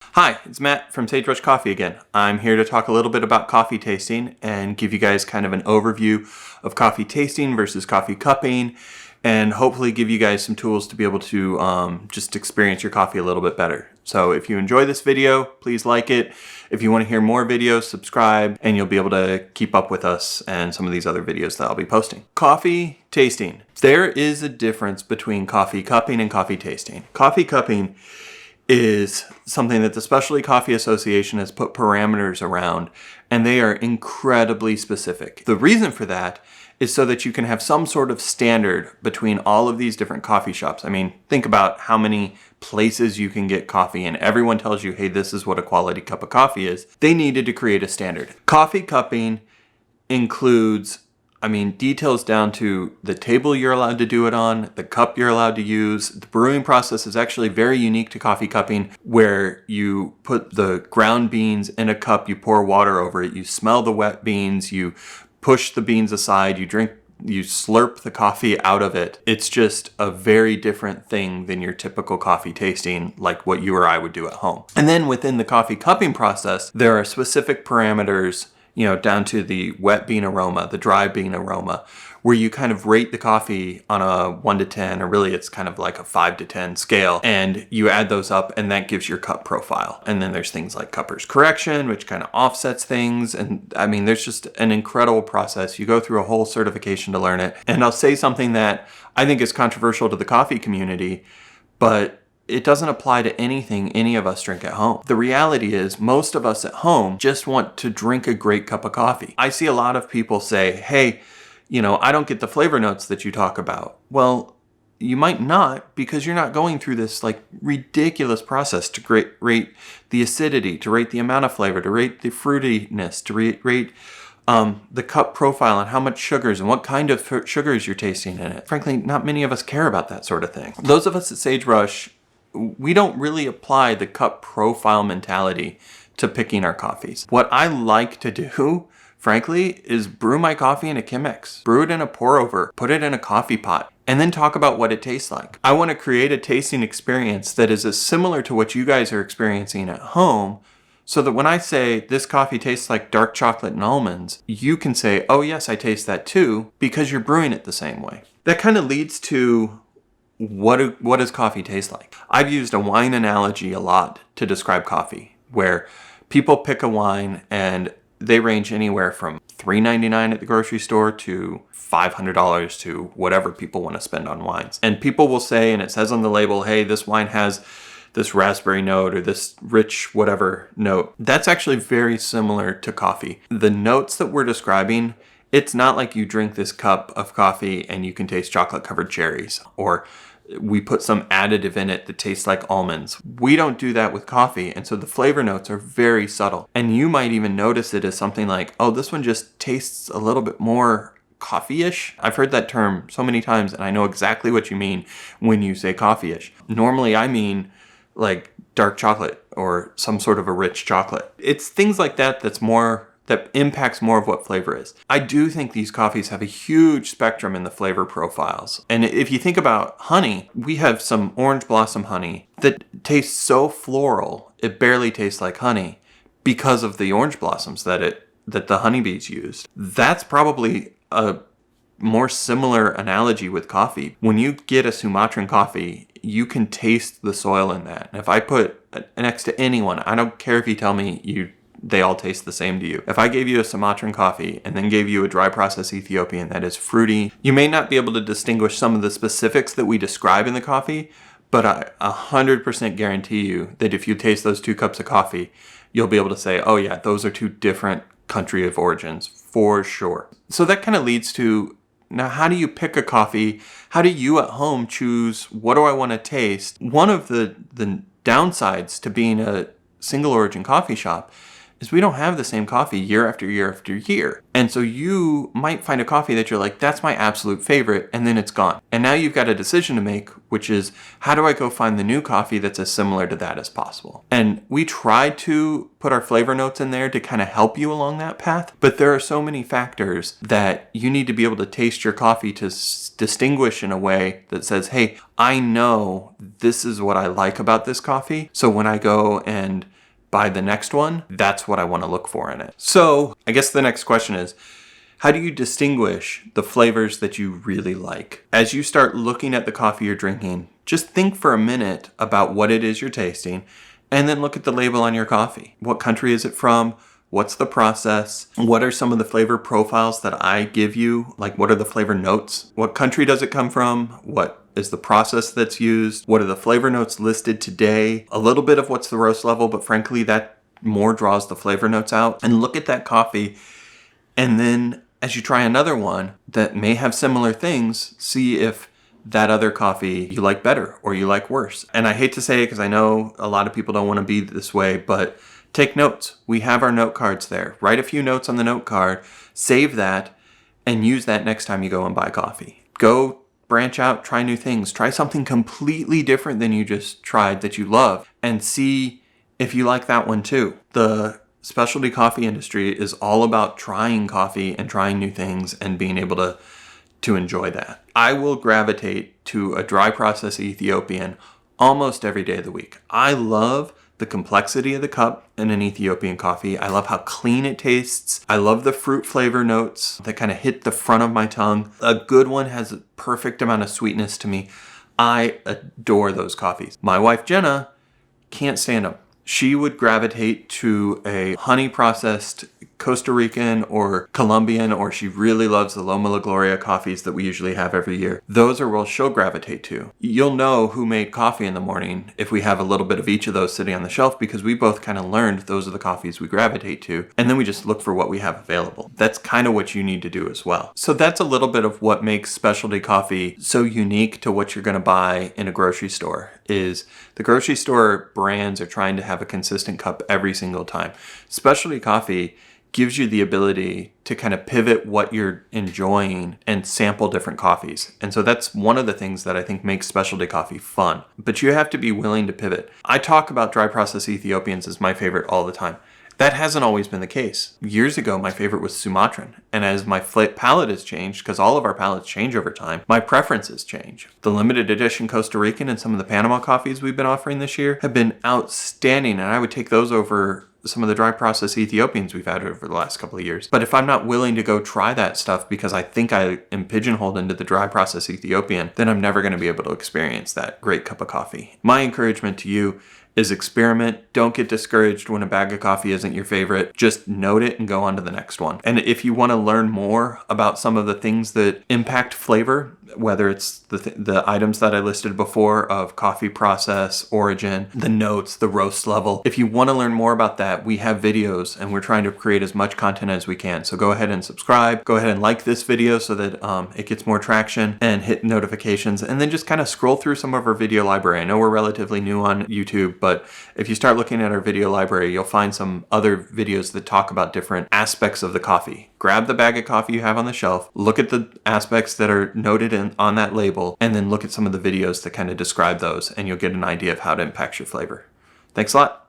Hi, it's Matt from Sagebrush Coffee again. I'm here to talk a little bit about coffee tasting and give you guys kind of an overview of coffee tasting versus coffee cupping, and hopefully give you guys some tools to be able to just experience your coffee a little bit better. So if you enjoy this video, please like it. If you want to hear more videos, subscribe, and you'll be able to keep up with us and some of these other videos that I'll be posting. Coffee tasting. There is a difference between coffee cupping and coffee tasting. Coffee cupping is something that the Specialty Coffee Association has put parameters around, and they are incredibly specific. The reason for that is so that you can have some sort of standard between all of these different coffee shops. I mean, think about how many places you can get coffee and everyone tells you, hey, this is what a quality cup of coffee is. They needed to create a standard. Coffee cupping includes details down to the table you're allowed to do it on, the cup you're allowed to use. The brewing process is actually very unique to coffee cupping, where you put the ground beans in a cup, you pour water over it, you smell the wet beans, you push the beans aside, you slurp the coffee out of it. It's just a very different thing than your typical coffee tasting, like what you or I would do at home. And then within the coffee cupping process, there are specific parameters, down to the wet bean aroma, the dry bean aroma, where you kind of rate the coffee on a 1 to 10, or really it's kind of like a 5 to 10 scale, and you add those up and that gives your cup profile. And then there's things like cupper's correction, which kind of offsets things. And there's just an incredible process. You go through a whole certification to learn it. And I'll say something that I think is controversial to the coffee community, but it doesn't apply to anything any of us drink at home. The reality is most of us at home just want to drink a great cup of coffee. I see a lot of people say, hey, I don't get the flavor notes that you talk about. Well, you might not, because you're not going through this like ridiculous process to rate the acidity, to rate the amount of flavor, to rate the fruitiness, to rate the cup profile and how much sugars and what kind of sugars you're tasting in it. Frankly, not many of us care about that sort of thing. Those of us at Sagebrush, we don't really apply the cup profile mentality to picking our coffees. What I like to do, frankly, is brew my coffee in a Chemex, brew it in a pour over, put it in a coffee pot, and then talk about what it tastes like. I want to create a tasting experience that is as similar to what you guys are experiencing at home, so that when I say this coffee tastes like dark chocolate and almonds, you can say, oh yes, I taste that too, because you're brewing it the same way. That kind of leads to what does coffee taste like? I've used a wine analogy a lot to describe coffee, where people pick a wine and they range anywhere from $3.99 at the grocery store to $500 to whatever people want to spend on wines. And people will say, and it says on the label, hey, this wine has this raspberry note or this rich whatever note. That's actually very similar to coffee. The notes that we're describing, it's not like you drink this cup of coffee and you can taste chocolate covered cherries, or we put some additive in it that tastes like almonds. We don't do that with coffee, and so the flavor notes are very subtle. And you might even notice it as something like, oh, this one just tastes a little bit more coffee-ish. I've heard that term so many times, and I know exactly what you mean when you say coffee-ish. Normally I mean like dark chocolate or some sort of a rich chocolate. It's things like that that impacts more of what flavor is. I do think these coffees have a huge spectrum in the flavor profiles. And if you think about honey, we have some orange blossom honey that tastes so floral, it barely tastes like honey because of the orange blossoms that the honeybees used. That's probably a more similar analogy with coffee. When you get a Sumatran coffee, you can taste the soil in that. And if I put next to anyone, I don't care if you tell me they all taste the same to you. If I gave you a Sumatran coffee and then gave you a dry process Ethiopian that is fruity, you may not be able to distinguish some of the specifics that we describe in the coffee, but I 100% guarantee you that if you taste those two cups of coffee, you'll be able to say, oh yeah, those are two different country of origins for sure. So that kind of leads to, now how do you pick a coffee? How do you at home choose, what do I want to taste? One of the downsides to being a single origin coffee shop is we don't have the same coffee year after year after year. And so you might find a coffee that you're like, that's my absolute favorite, and then it's gone. And now you've got a decision to make, which is, how do I go find the new coffee that's as similar to that as possible? And we try to put our flavor notes in there to kind of help you along that path, but there are so many factors that you need to be able to taste your coffee to distinguish in a way that says, hey, I know this is what I like about this coffee, so when I go and buy the next one, that's what I want to look for in it. So I guess the next question is, how do you distinguish the flavors that you really like? As you start looking at the coffee you're drinking, just think for a minute about what it is you're tasting, and then look at the label on your coffee. What country is it from? What's the process? What are some of the flavor profiles that I give you? Like, what are the flavor notes? What country does it come from? What is the process that's used? What are the flavor notes listed today? A little bit of what's the roast level, but frankly, that more draws the flavor notes out. And look at that coffee. And then as you try another one that may have similar things, see if that other coffee you like better or you like worse. And I hate to say it because I know a lot of people don't want to be this way, but take notes. We have our note cards there. Write a few notes on the note card, save that, and use that next time you go and buy coffee. Go branch out, try new things. Try something completely different than you just tried that you love, and see if you like that one too. The specialty coffee industry is all about trying coffee and trying new things and being able to enjoy that. I will gravitate to a dry process Ethiopian almost every day of the week. I love the complexity of the cup in an Ethiopian coffee. I love how clean it tastes. I love the fruit flavor notes that kind of hit the front of my tongue. A good one has a perfect amount of sweetness to me. I adore those coffees. My wife, Jenna, can't stand them. She would gravitate to a honey processed Costa Rican or Colombian, or she really loves the Loma La Gloria coffees that we usually have every year. Those are what she'll gravitate to. You'll know who made coffee in the morning if we have a little bit of each of those sitting on the shelf, because we both kind of learned those are the coffees we gravitate to, and then we just look for what we have available. That's kind of what you need to do as well. So that's a little bit of what makes specialty coffee so unique to what you're going to buy in a grocery store. Is the grocery store brands are trying to have a consistent cup every single time. Specialty coffee gives you the ability to kind of pivot what you're enjoying and sample different coffees. And so that's one of the things that I think makes specialty coffee fun. But you have to be willing to pivot. I talk about dry process Ethiopians as my favorite all the time. That hasn't always been the case. Years ago, my favorite was Sumatran. And as my palate has changed, because all of our palates change over time, my preferences change. The limited edition Costa Rican and some of the Panama coffees we've been offering this year have been outstanding. And I would take those over some of the dry process Ethiopians we've had over the last couple of years. But if I'm not willing to go try that stuff because I think I am pigeonholed into the dry process Ethiopian, then I'm never going to be able to experience that great cup of coffee. My encouragement to you is experiment. Don't get discouraged when a bag of coffee isn't your favorite. Just note it and go on to the next one. And if you want to learn more about some of the things that impact flavor, whether it's the items that I listed before of coffee process, origin, the notes, the roast level, if you want to learn more about that, we have videos and we're trying to create as much content as we can. So go ahead and subscribe. Go ahead and like this video so that it gets more traction, and hit notifications, and then just kind of scroll through some of our video library. I know we're relatively new on YouTube, but if you start looking at our video library, you'll find some other videos that talk about different aspects of the coffee. Grab the bag of coffee you have on the shelf, look at the aspects that are noted on that label, and then look at some of the videos that kind of describe those, and you'll get an idea of how it impacts your flavor. Thanks a lot.